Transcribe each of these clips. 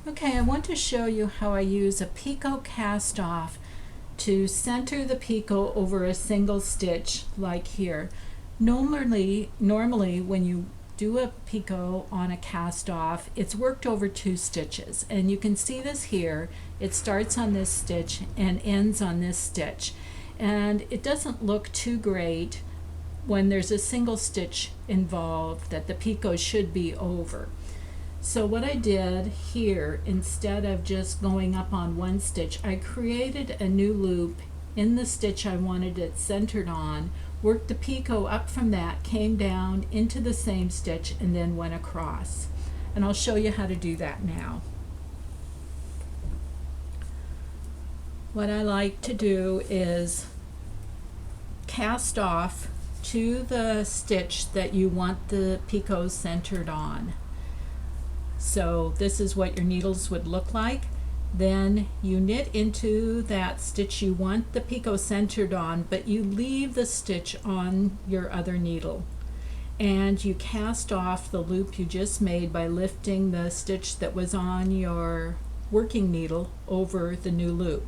Okay, I want to show you how I use a Picot cast off to center the Picot over a single stitch like here. Normally when you do a Picot on a cast off, it's worked over 2 stitches, and you can see this here. It starts on this stitch and ends on this stitch, and it doesn't look too great when there's a single stitch involved that the Picot should be over. So what I did here, instead of just going up on one stitch, I created a new loop in the stitch I wanted it centered on, worked the Picot up from that, came down into the same stitch, and then went across. And I'll show you how to do that now. What I like to do is cast off to the stitch that you want the Picot centered on. So this is what your needles would look like. Then you knit into that stitch you want the Picot centered on, but you leave the stitch on your other needle. And you cast off the loop you just made by lifting the stitch that was on your working needle over the new loop.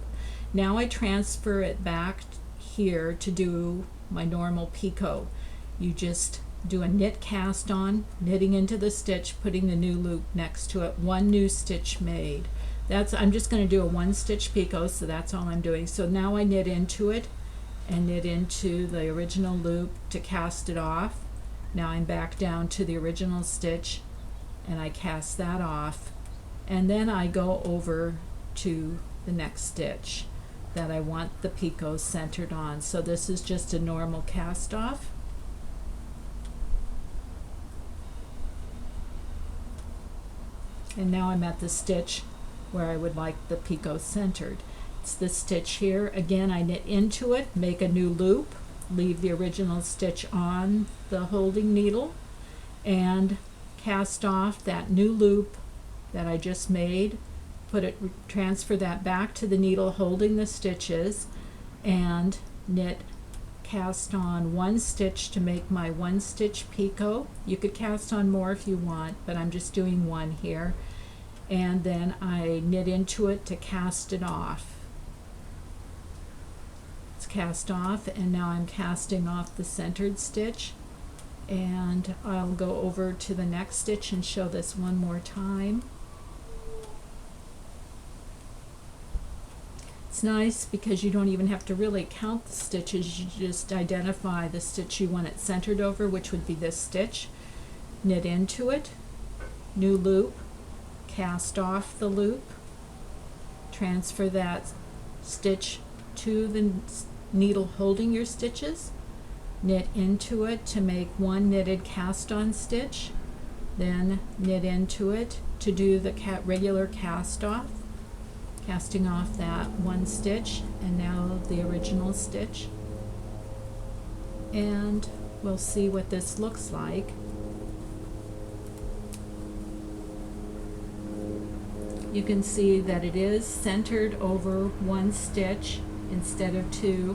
Now I transfer it back here to do my normal Picot. You just do a knit cast on, knitting into the stitch, putting the new loop next to it, one new stitch made. I'm just going to do a 1 stitch Picot, so that's all I'm doing. So now I knit into it and knit into the original loop to cast it off. Now I'm back down to the original stitch and I cast that off, and then I go over to the next stitch that I want the Picot centered on. So this is just a normal cast off. And now I'm at the stitch where I would like the Picot centered. It's this stitch here. Again, I knit into it, make a new loop, leave the original stitch on the holding needle, and cast off that new loop that I just made, transfer that back to the needle holding the stitches, and cast on 1 stitch to make my 1 stitch Picot. You could cast on more if you want, but I'm just doing 1 here. And then I knit into it to cast it off. It's cast off, and now I'm casting off the centered stitch, and I'll go over to the next stitch and show this one more time. It's nice because you don't even have to really count the stitches. You just identify the stitch you want it centered over, which would be this stitch. Knit into it, new loop, cast off the loop, transfer that stitch to the needle holding your stitches, knit into it to make 1 knitted cast on stitch, then knit into it to do the regular cast off, casting off that 1 stitch, and now the original stitch. And we'll see what this looks like. You can see that it is centered over 1 stitch instead of 2.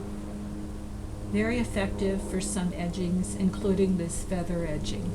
Very effective for some edgings, including this feather edging.